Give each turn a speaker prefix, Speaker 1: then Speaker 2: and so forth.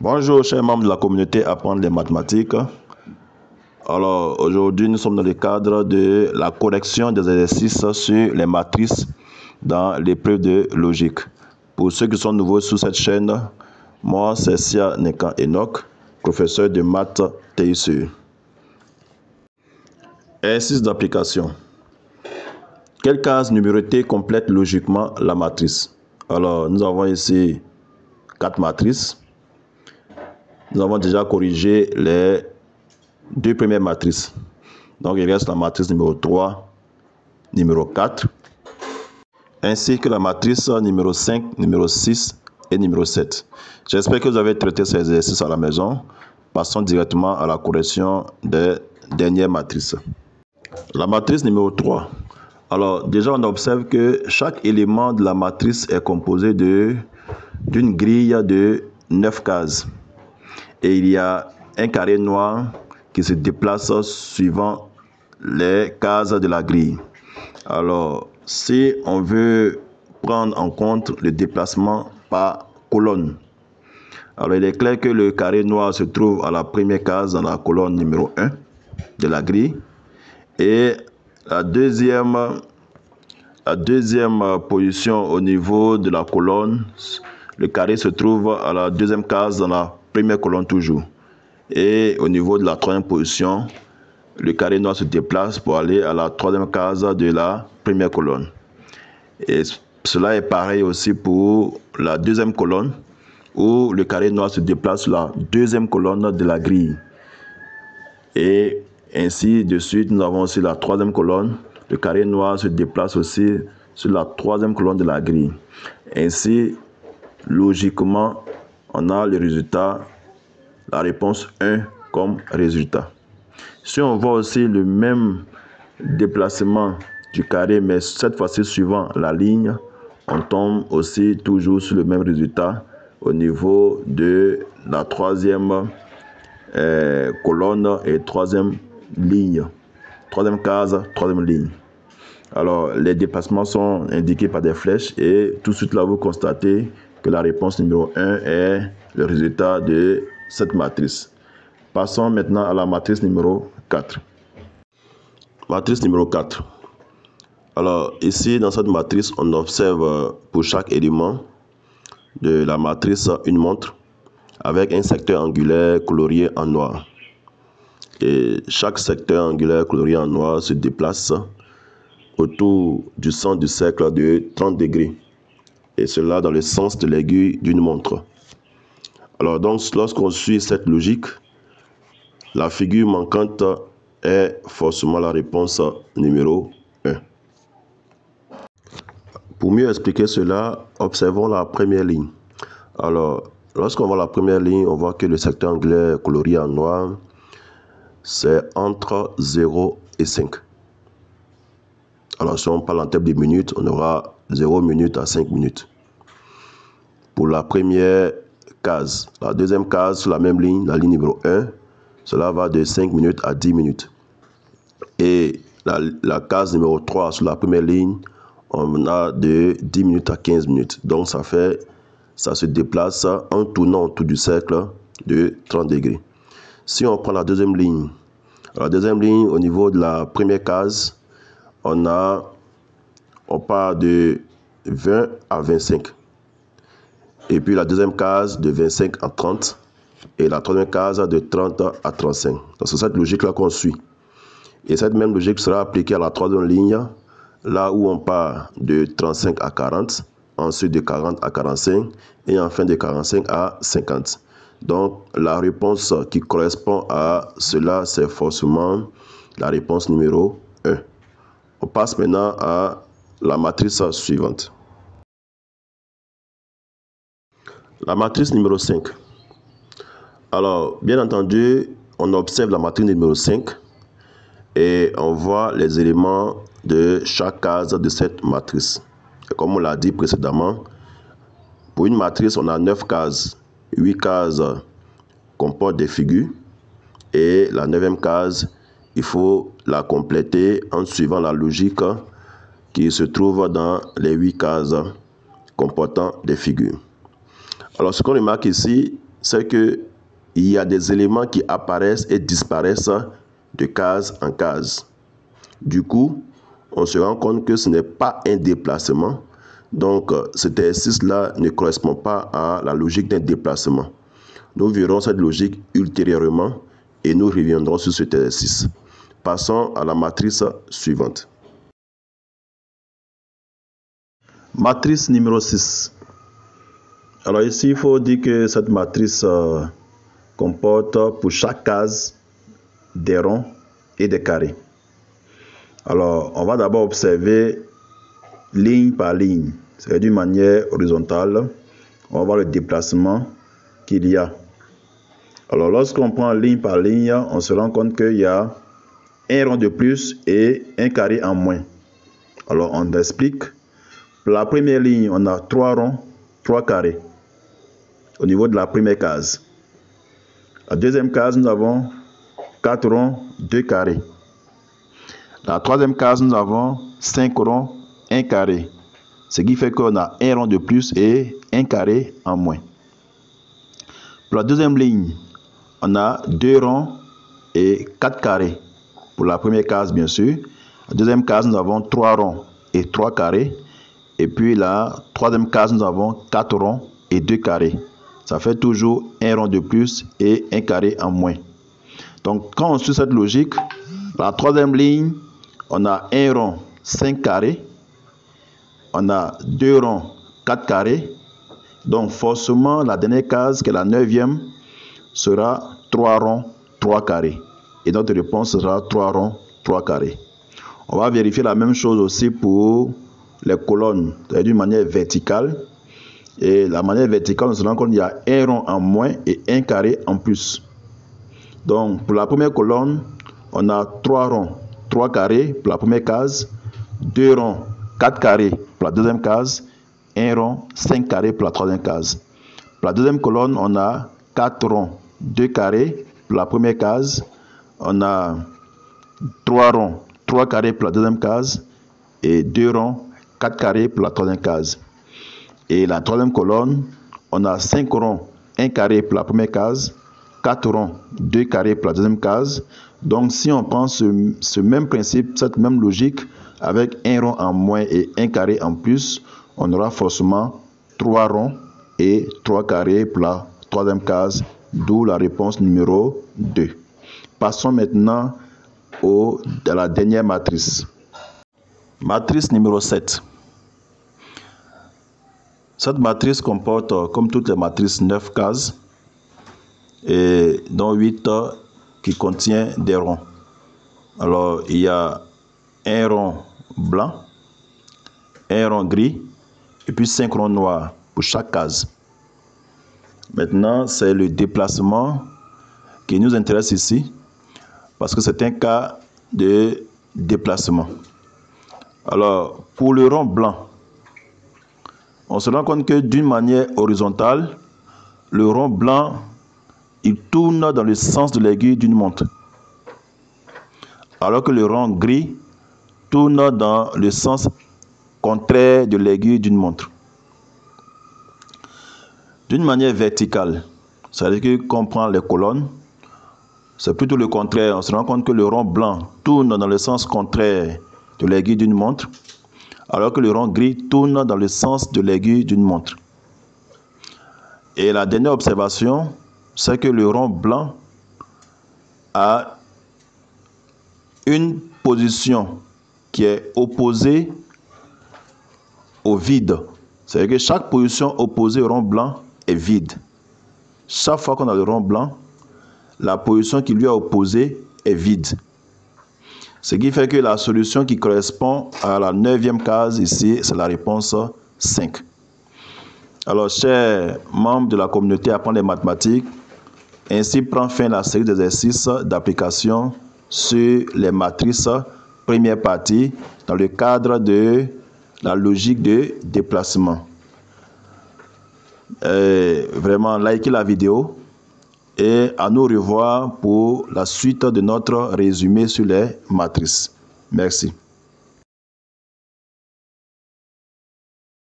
Speaker 1: Bonjour chers membres de la communauté Apprendre les mathématiques. Alors aujourd'hui nous sommes dans le cadre de la correction des exercices sur les matrices dans l'épreuve de logique. Pour ceux qui sont nouveaux sur cette chaîne, moi c'est Sia Nekan Enoch, professeur de maths TICE. Exercice d'application. Quelle case numérotée complète logiquement la matrice? Alors nous avons ici 4 matrices. Nous avons déjà corrigé les 2 premières matrices. Donc, il reste la matrice numéro 3, numéro 4, ainsi que la matrice numéro 5, numéro 6 et numéro 7. J'espère que vous avez traité ces exercices à la maison. Passons directement à la correction des dernières matrices. La matrice numéro 3. Alors, déjà, on observe que chaque élément de la matrice est composé d'une grille de 9 cases. Et il y a un carré noir qui se déplace suivant les cases de la grille. Alors, si on veut prendre en compte le déplacement par colonne, alors il est clair que le carré noir se trouve à la première case dans la colonne numéro 1 de la grille. Et la deuxième position au niveau de la colonne, le carré se trouve à la deuxième case dans la première colonne toujours. Et au niveau de la troisième position, le carré noir se déplace pour aller à la troisième case de la première colonne. Et cela est pareil aussi pour la deuxième colonne, où le carré noir se déplace sur la deuxième colonne de la grille. Et ainsi de suite, nous avons aussi la troisième colonne. Le carré noir se déplace aussi sur la troisième colonne de la grille. Ainsi, logiquement, on a le résultat, la réponse 1 comme résultat. Si on voit aussi le même déplacement du carré, mais cette fois-ci suivant la ligne, on tombe aussi toujours sur le même résultat au niveau de la troisième colonne et troisième ligne. Troisième case, troisième ligne. Alors, les déplacements sont indiqués par des flèches et tout de suite là, vous constatez que la réponse numéro 1 est le résultat de cette matrice. Passons maintenant à la matrice numéro 4. Matrice numéro 4. Alors, ici, dans cette matrice, on observe pour chaque élément de la matrice une montre avec un secteur angulaire colorié en noir. Et chaque secteur angulaire colorié en noir se déplace autour du centre du cercle de 30 degrés. Et cela dans le sens de l'aiguille d'une montre. Alors donc, lorsqu'on suit cette logique, la figure manquante est forcément la réponse numéro 1. Pour mieux expliquer cela, observons la première ligne. Alors, lorsqu'on voit la première ligne, on voit que le secteur angulaire colorié en noir, c'est entre 0 et 5. Alors, si on parle en termes de minutes, on aura 0 minutes à 5 minutes. Pour la première case, la deuxième case sur la même ligne, la ligne numéro 1, cela va de 5 minutes à 10 minutes. Et la case numéro 3 sur la première ligne, on a de 10 minutes à 15 minutes. Donc ça se déplace en tournant autour du cercle de 30 degrés. Si on prend la deuxième ligne, au niveau de la première case, on part de 20 à 25. Et puis la deuxième case de 25 à 30. Et la troisième case de 30 à 35. Donc c'est cette logique-là qu'on suit. Et cette même logique sera appliquée à la troisième ligne, là où on part de 35 à 40, ensuite de 40 à 45, et enfin de 45 à 50. Donc la réponse qui correspond à cela, c'est forcément la réponse numéro 1. On passe maintenant à la matrice suivante. La matrice numéro 5. Alors, bien entendu, on observe la matrice numéro 5 et on voit les éléments de chaque case de cette matrice. Et comme on l'a dit précédemment, pour une matrice, on a 9 cases. 8 cases comportent des figures et la 9e case, il faut la compléter en suivant la logique qui se trouve dans les 8 cases comportant des figures. Alors, ce qu'on remarque ici, c'est que il y a des éléments qui apparaissent et disparaissent de case en case. Du coup, on se rend compte que ce n'est pas un déplacement. Donc, cet exercice-là ne correspond pas à la logique d'un déplacement. Nous verrons cette logique ultérieurement et nous reviendrons sur cet exercice. Passons à la matrice suivante. Matrice numéro 6. Alors ici, il faut dire que cette matrice comporte pour chaque case des ronds et des carrés. Alors, on va d'abord observer ligne par ligne, c'est d'une manière horizontale. On va voir le déplacement qu'il y a. Alors, lorsqu'on prend ligne par ligne, on se rend compte qu'il y a un rond de plus et un carré en moins. Alors, on explique. Pour la première ligne, on a 3 ronds, 3 carrés au niveau de la première case. La deuxième case, nous avons 4 ronds, 2 carrés. La troisième case, nous avons 5 ronds, 1 carré. Ce qui fait qu'on a un rond de plus et un carré en moins. Pour la deuxième ligne, on a 2 ronds et 4 carrés. Pour la première case, bien sûr. La deuxième case, nous avons 3 ronds et 3 carrés. Et puis la troisième case, nous avons 4 ronds et 2 carrés. Ça fait toujours un rond de plus et un carré en moins. Donc, quand on suit cette logique, la troisième ligne, on a 1 rond, 5 carrés. On a 2 ronds, 4 carrés. Donc, forcément, la dernière case, qui est la 9e, sera 3 ronds, 3 carrés. Et notre réponse sera 3 ronds, 3 carrés. On va vérifier la même chose aussi pour les colonnes, d'une manière verticale. Et la manière verticale, on se rend compte qu'il y a un rond en moins et un carré en plus. Donc, pour la première colonne, on a 3 ronds, 3 carrés pour la première case, 2 ronds, 4 carrés pour la deuxième case, 1 rond, 5 carrés pour la troisième case. Pour la deuxième colonne, on a 4 ronds, 2 carrés pour la première case, on a 3 ronds, 3 carrés pour la deuxième case et 2 ronds, 4 carrés pour la troisième case. Et la troisième colonne, on a 5 ronds, 1 carré pour la première case, 4 ronds, 2 carrés pour la deuxième case. Donc, si on prend ce même principe, cette même logique, avec un rond en moins et un carré en plus, on aura forcément 3 ronds et 3 carrés pour la troisième case, d'où la réponse numéro 2. Passons maintenant à la dernière matrice. Matrice numéro 7. Cette matrice comporte, comme toutes les matrices, 9 cases, et dont 8 qui contient des ronds. Alors, il y a un rond blanc, un rond gris, et puis 5 ronds noirs pour chaque case. Maintenant, c'est le déplacement qui nous intéresse ici, parce que c'est un cas de déplacement. Alors, pour le rond blanc, on se rend compte que d'une manière horizontale, le rond blanc, il tourne dans le sens de l'aiguille d'une montre. Alors que le rond gris tourne dans le sens contraire de l'aiguille d'une montre. D'une manière verticale, c'est-à-dire que quand on prend les colonnes, c'est plutôt le contraire. On se rend compte que le rond blanc tourne dans le sens contraire de l'aiguille d'une montre, alors que le rond gris tourne dans le sens de l'aiguille d'une montre. Et la dernière observation, c'est que le rond blanc a une position qui est opposée au vide. C'est-à-dire que chaque position opposée au rond blanc est vide. Chaque fois qu'on a le rond blanc, la position qui lui est opposée est vide. Ce qui fait que la solution qui correspond à la 9e case ici, c'est la réponse 5. Alors, chers membres de la communauté Apprendre les mathématiques, ainsi prend fin la série d'exercices d'application sur les matrices, première partie, dans le cadre de la logique de déplacement. Vraiment, likez la vidéo et à nous revoir pour la suite de notre résumé sur les matrices. Merci.